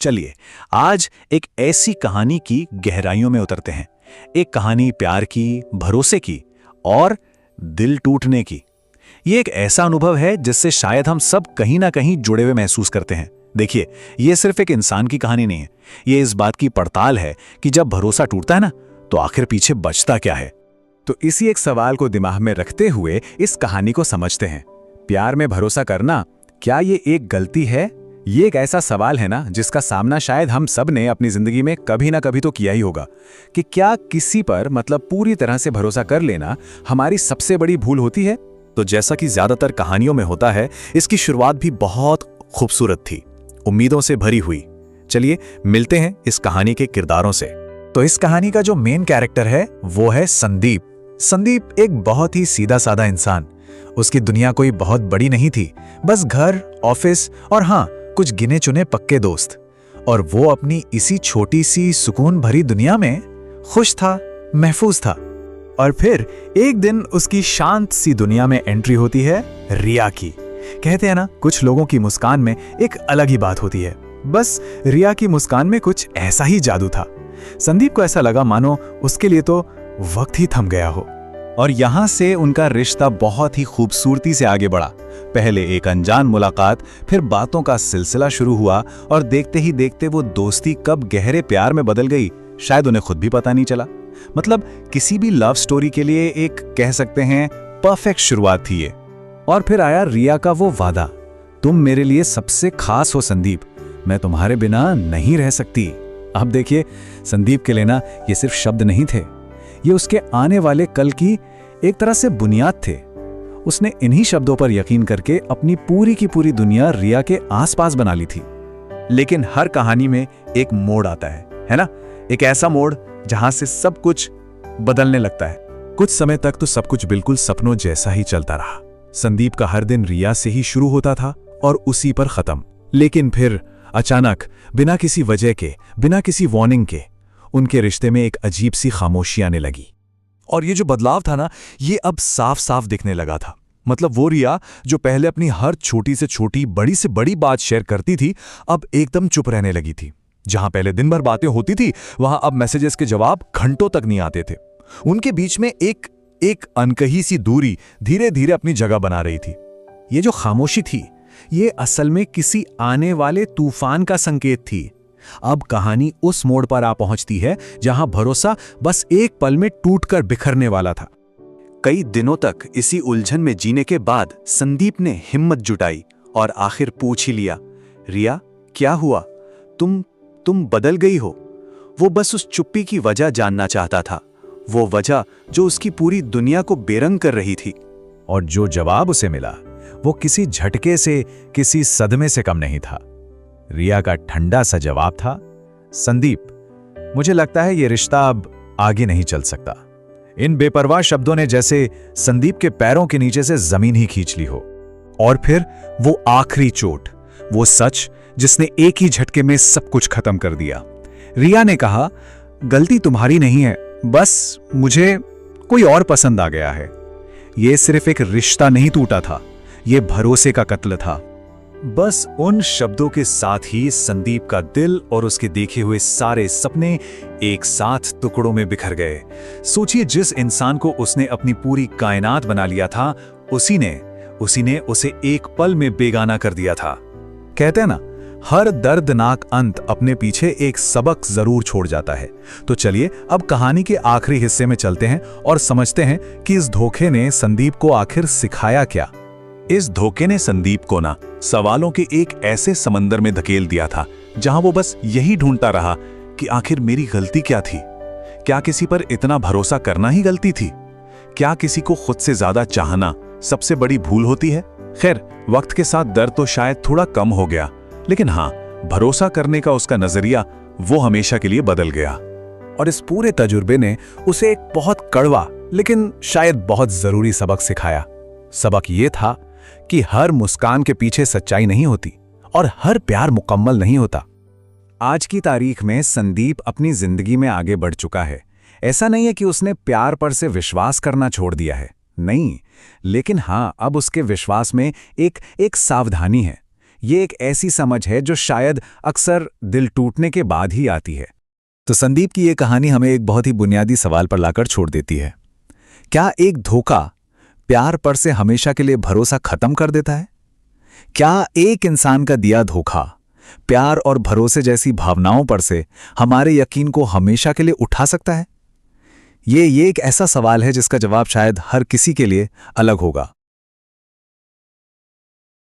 चलिए आज एक ऐसी कहानी की गहराइयों में उतरते हैं। एक कहानी प्यार की, भरोसे की और दिल टूटने की। ये एक ऐसा अनुभव है जिससे शायद हम सब कहीं ना कहीं जुड़े हुए महसूस करते हैं। देखिए, ये सिर्फ एक इंसान की कहानी नहीं है, ये इस बात की पड़ताल है कि जब भरोसा टूटता है ना, तो आखिर पीछे बचता क्या है। तो इसी एक सवाल को दिमाग में रखते हुए इस कहानी को समझते हैं। प्यार में भरोसा करना, क्या ये एक गलती है? ये एक ऐसा सवाल है ना जिसका सामना शायद हम सब ने अपनी जिंदगी में कभी ना कभी तो किया ही होगा कि क्या किसी पर पूरी तरह से भरोसा कर लेना हमारी सबसे बड़ी भूल होती है। तो जैसा कि ज्यादातर कहानियों में होता है, इसकी शुरुआत भी बहुत खूबसूरत थी, उम्मीदों से भरी हुई। चलिए मिलते हैं इस कहानी के किरदारों से। तो इस कहानी का जो मेन कैरेक्टर है वो है संदीप। संदीप एक बहुत ही सीधा साधा इंसान। उसकी दुनिया कोई बहुत बड़ी नहीं थी, बस घर, ऑफिस और हाँ, कुछ गिने चुने पक्के दोस्त। और वो अपनी इसी छोटी सी सुकून भरी दुनिया में खुश था, महफूज था। और फिर एक दिन उसकी शांत सी दुनिया में एंट्री होती है रिया की। कहते हैं ना, कुछ लोगों की मुस्कान में एक अलग ही बात होती है। बस रिया की मुस्कान में कुछ ऐसा ही जादू था। संदीप को ऐसा लगा मानो उसके लिए तो वक्त ही थम गया हो। और यहां से उनका रिश्ता बहुत ही खूबसूरती से आगे बढ़ा। पहले एक अनजान मुलाकात, फिर बातों का सिलसिला शुरू हुआ और देखते ही देखते वो दोस्ती कब गहरे प्यार में बदल गई, शायद उन्हें खुद भी पता नहीं चला। मतलब किसी भी लव स्टोरी के लिए एक, कह सकते हैं, परफेक्ट शुरुआत थी ये। और फिर आया रिया का वो वादा, तुम मेरे लिए सबसे खास हो संदीप, मैं तुम्हारे बिना नहीं रह सकती। अब देखिए, संदीप के लिए ना ये सिर्फ शब्द नहीं थे, ये उसके आने वाले कल की एक तरह से बुनियाद थे। उसने इन्हीं शब्दों पर यकीन करके अपनी पूरी की पूरी दुनिया रिया के आसपास बना ली थी। लेकिन हर कहानी में एक मोड़ आता है ना? एक ऐसा मोड़ जहां से सब कुछ बदलने लगता है। कुछ समय तक तो सब कुछ बिल्कुल सपनों जैसा ही चलता रहा। संदीप का हर दिन रिया से ही शुरू होता था और उसी पर खत्म। लेकिन फिर अचानक, बिना किसी वजह के, बिना किसी वार्निंग के, उनके रिश्ते में एक अजीब सी खामोशी आने लगी। और ये जो बदलाव था ना, ये अब साफ साफ दिखने लगा था। मतलब वो रिया जो पहले अपनी हर छोटी से छोटी, बड़ी से बड़ी बात शेयर करती थी, अब एकदम चुप रहने लगी थी। जहां पहले दिन भर बातें होती थी, वहां अब मैसेजेस के जवाब घंटों तक नहीं आते थे। उनके बीच में एक अनकही सी दूरी धीरे धीरे अपनी जगह बना रही थी। ये जो खामोशी थी, ये असल में किसी आने वाले तूफान का संकेत थी। अब कहानी उस मोड़ पर आ पहुंचती है जहां भरोसा बस एक पल में टूटकर बिखरने वाला था। कई दिनों तक इसी उलझन में जीने के बाद संदीप ने हिम्मत जुटाई और आखिर पूछ ही लिया, रिया क्या हुआ? तुम बदल गई हो। वो बस उस चुप्पी की वजह जानना चाहता था, वो वजह जो उसकी पूरी दुनिया को बेरंग कर रही थी। और जो जवाब उसे मिला, वो किसी झटके से, किसी सदमे से कम नहीं था। रिया का ठंडा सा जवाब था, संदीप, मुझे लगता है ये रिश्ता अब आगे नहीं चल सकता। इन बेपरवाह शब्दों ने जैसे संदीप के पैरों के नीचे से जमीन ही खींच ली हो। और फिर वो आखिरी चोट, वो सच जिसने एक ही झटके में सब कुछ खत्म कर दिया। रिया ने कहा, गलती तुम्हारी नहीं है, बस मुझे कोई और पसंद आ गया है। ये सिर्फ एक रिश्ता नहीं टूटा था, ये भरोसे का कत्ल था। बस उन शब्दों के साथ ही संदीप का दिल और उसके देखे हुए सारे सपने एक साथ टुकड़ों में बिखर गए। सोचिए, जिस इंसान को उसने अपनी पूरी कायनात बना लिया था, उसी ने उसे एक पल में बेगाना कर दिया था। कहते हैं ना, हर दर्दनाक अंत अपने पीछे एक सबक जरूर छोड़ जाता है। तो चलिए अब कहानी के आखिरी हिस्से में चलते हैं और समझते हैं कि इस धोखे ने संदीप को आखिर सिखाया क्या। इस धोखे ने संदीप को ना सवालों के एक ऐसे समंदर में धकेल दिया था जहां वो बस यही ढूंढता रहा कि आखिर मेरी गलती क्या थी? क्या किसी पर इतना भरोसा करना ही गलती थी? क्या किसी को खुद से ज्यादा चाहना सबसे बड़ी भूल होती है? खैर, वक्त के साथ दर्द तो शायद थोड़ा कम हो गया, लेकिन हाँ, भरोसा करने का उसका नजरिया वो हमेशा के लिए बदल गया। और इस पूरे तजुर्बे ने उसे एक बहुत कड़वा लेकिन शायद बहुत जरूरी सबक सिखाया। सबक ये था कि हर मुस्कान के पीछे सच्चाई नहीं होती और हर प्यार मुकम्मल नहीं होता। आज की तारीख में संदीप अपनी जिंदगी में आगे बढ़ चुका है। ऐसा नहीं है कि उसने प्यार पर से विश्वास करना छोड़ दिया है, नहीं, लेकिन हाँ, अब उसके विश्वास में एक सावधानी है। ये एक ऐसी समझ है जो शायद अक्सर दिल टूटने के बाद ही आती है। तो संदीप की ये कहानी हमें एक बहुत ही बुनियादी सवाल पर लाकर छोड़ देती है। क्या एक धोखा प्यार पर से हमेशा के लिए भरोसा खत्म कर देता है? क्या एक इंसान का दिया धोखा प्यार और भरोसे जैसी भावनाओं पर से हमारे यकीन को हमेशा के लिए उठा सकता है? ये एक ऐसा सवाल है जिसका जवाब शायद हर किसी के लिए अलग होगा।